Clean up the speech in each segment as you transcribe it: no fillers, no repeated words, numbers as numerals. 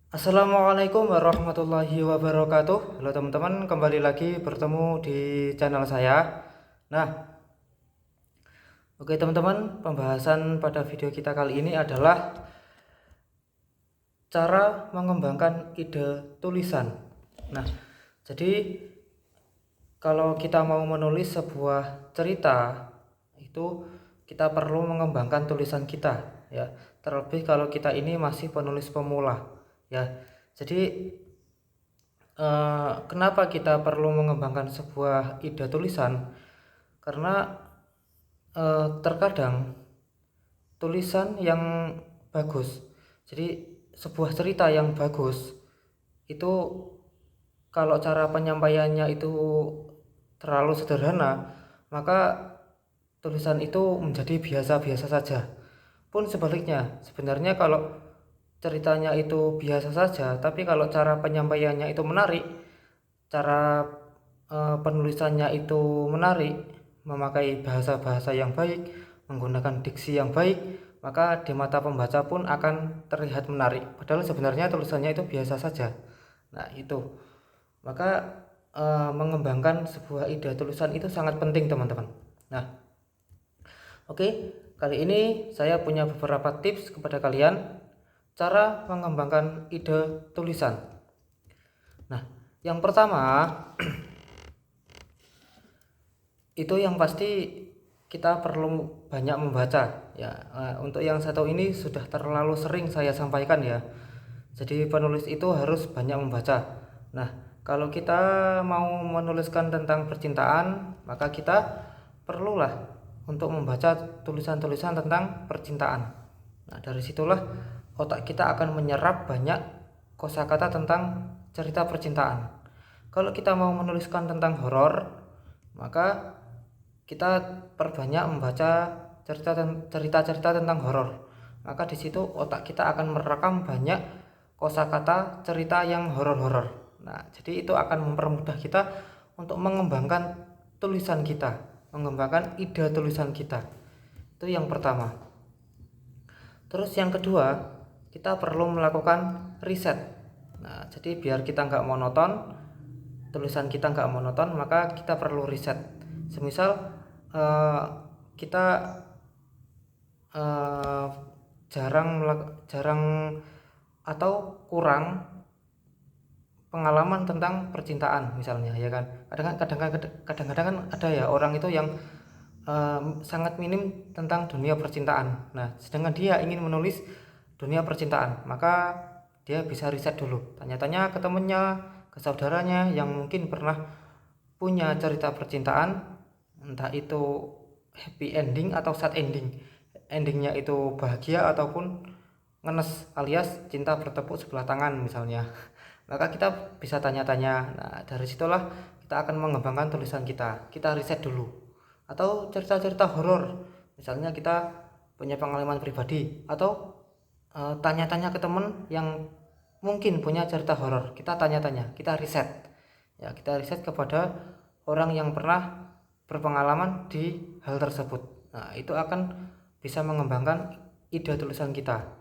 Assalamualaikum warahmatullahi wabarakatuh. Halo teman-teman, kembali lagi bertemu di channel saya. Nah, oke teman-teman, pembahasan pada video kita kali ini adalah cara mengembangkan ide tulisan. Nah, jadi kalau kita mau menulis sebuah cerita, itu kita perlu mengembangkan tulisan kita, ya. Terlebih kalau kita ini masih penulis pemula, ya. Jadi kenapa kita perlu mengembangkan sebuah ide tulisan? Karena terkadang tulisan yang bagus, jadi sebuah cerita yang bagus itu kalau cara penyampaiannya itu terlalu sederhana, maka tulisan itu menjadi biasa-biasa saja. Pun sebaliknya, sebenarnya kalau ceritanya itu biasa saja, tapi kalau cara penyampaiannya itu menarik, cara penulisannya itu menarik, memakai bahasa-bahasa yang baik, menggunakan diksi yang baik, maka di mata pembaca pun akan terlihat menarik. Padahal sebenarnya tulisannya itu biasa saja. Nah, itu. Maka mengembangkan sebuah ide tulisan itu sangat penting, teman-teman. Nah, oke, kali ini saya punya beberapa tips kepada kalian cara mengembangkan ide tulisan. Nah, yang pertama itu yang pasti kita perlu banyak membaca, ya. Untuk yang satu ini sudah terlalu sering saya sampaikan, ya. Jadi penulis itu harus banyak membaca. Nah, kalau kita mau menuliskan tentang percintaan, maka kita perlulah untuk membaca tulisan-tulisan tentang percintaan. Nah, dari situlah otak kita akan menyerap banyak kosakata tentang cerita percintaan. Kalau kita mau menuliskan tentang horor, maka kita perbanyak membaca cerita-cerita tentang horor. Maka di situ otak kita akan merekam banyak kosakata cerita yang horor-horor. Nah, jadi itu akan mempermudah kita untuk mengembangkan tulisan kita, mengembangkan ide tulisan kita. Itu yang pertama. Terus yang kedua, kita perlu melakukan riset. Nah, jadi biar kita nggak monoton, tulisan kita nggak monoton, maka kita perlu riset. Semisal kita jarang atau kurang pengalaman tentang percintaan misalnya, ya kan. Kadang-kadang kan ada ya orang itu yang sangat minim tentang dunia percintaan. Nah, sedangkan dia ingin menulis dunia percintaan, maka dia bisa riset dulu, tanya-tanya ke temennya, ke saudaranya yang mungkin pernah punya cerita percintaan, entah itu happy ending atau sad ending. Endingnya itu bahagia ataupun ngenes alias cinta bertepuk sebelah tangan misalnya. Maka kita bisa tanya-tanya. Nah, dari situlah kita akan mengembangkan tulisan kita. Kita riset dulu. Atau cerita-cerita horor, misalnya kita punya pengalaman pribadi, atau tanya-tanya ke teman yang mungkin punya cerita horor. Kita tanya-tanya, kita riset, ya. Kita riset kepada orang yang pernah berpengalaman di hal tersebut. Nah, itu akan bisa mengembangkan ide tulisan kita.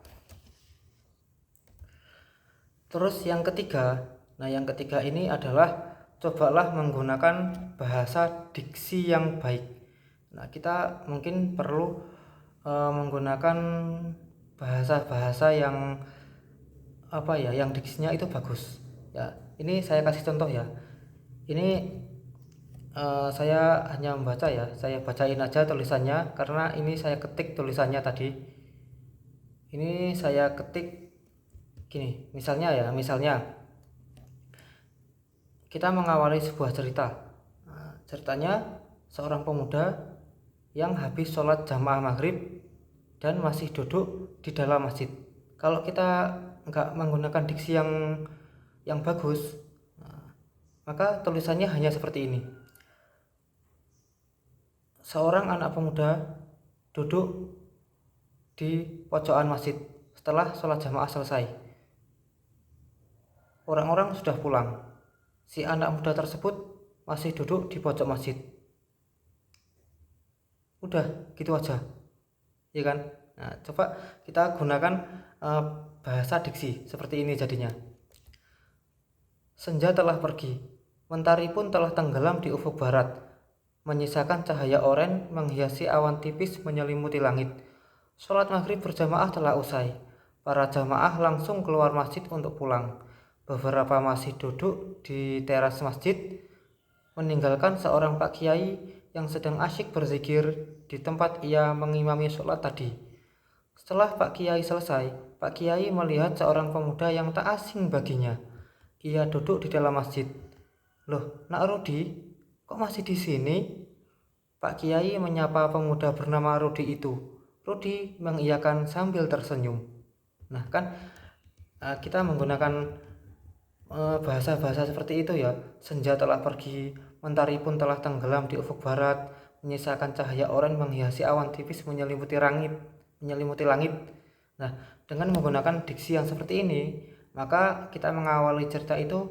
Terus yang ketiga, yang ketiga ini adalah cobalah menggunakan bahasa diksi yang baik. Nah, kita mungkin perlu menggunakan bahasa-bahasa yang yang diksinya itu bagus. Ya, ini saya kasih contoh, ya. Ini saya hanya membaca, ya. Saya bacain aja tulisannya karena ini saya ketik tulisannya tadi. Ini saya ketik gini, misalnya kita mengawali sebuah cerita. Nah, ceritanya seorang pemuda yang habis sholat jamaah maghrib dan masih duduk di dalam masjid. Kalau kita nggak menggunakan diksi yang bagus, maka tulisannya hanya seperti ini. Seorang anak pemuda duduk di pojokan masjid setelah sholat jamaah selesai. Orang-orang sudah pulang. Si anak muda tersebut masih duduk di pojok masjid. Udah gitu aja, ya kan. Nah, coba kita gunakan eh, bahasa diksi seperti ini jadinya. Senja telah pergi, mentari pun telah tenggelam di ufuk barat, menyisakan cahaya oren menghiasi awan tipis menyelimuti langit. Sholat maghrib berjamaah telah usai. Para jamaah langsung keluar masjid untuk pulang. Beberapa masih duduk di teras masjid, meninggalkan seorang Pak Kiai yang sedang asyik berzikir di tempat ia mengimami sholat tadi. Setelah Pak Kiai selesai, Pak Kiai melihat seorang pemuda yang tak asing baginya. Ia duduk di dalam masjid. Loh, Nak Rudi, kok masih di sini? Pak Kiai menyapa pemuda bernama Rudi itu. Rudi mengiyakan sambil tersenyum. Nah, kan kita menggunakan bahasa-bahasa seperti itu ya. Senja telah pergi, mentari pun telah tenggelam di ufuk barat, menyisakan cahaya oren menghiasi awan tipis menyelimuti langit. Nah, dengan menggunakan diksi yang seperti ini, maka kita mengawali cerita itu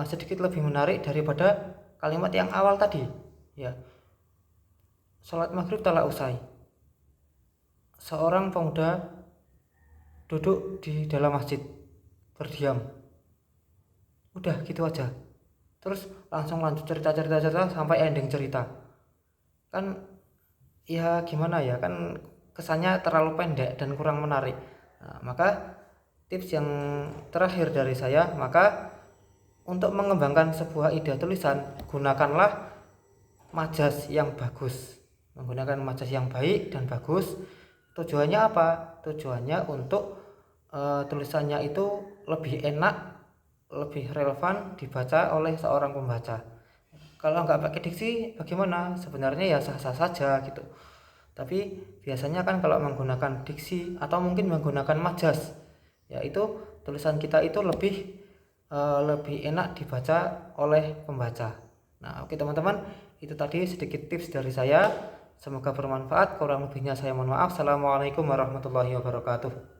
sedikit lebih menarik daripada kalimat yang awal tadi. Ya, sholat maghrib telah usai. Seorang pemuda duduk di dalam masjid, berdiam. Udah gitu aja. Terus langsung lanjut cerita sampai ending cerita. Kan ya gimana ya, kan kesannya terlalu pendek dan kurang menarik. Nah, maka tips yang terakhir dari saya, maka untuk mengembangkan sebuah ide tulisan, gunakanlah majas yang bagus. Menggunakan majas yang baik dan bagus. Tujuannya apa? Tujuannya untuk tulisannya itu lebih enak, lebih relevan dibaca oleh seorang pembaca. Kalau nggak pakai diksi bagaimana? Sebenarnya ya sah-sah saja gitu. Tapi biasanya kan kalau menggunakan diksi atau mungkin menggunakan majas, yaitu tulisan kita itu lebih enak dibaca oleh pembaca. Nah, oke teman-teman, itu tadi sedikit tips dari saya. Semoga bermanfaat. Kurang lebihnya saya mohon maaf. Assalamualaikum warahmatullahi wabarakatuh.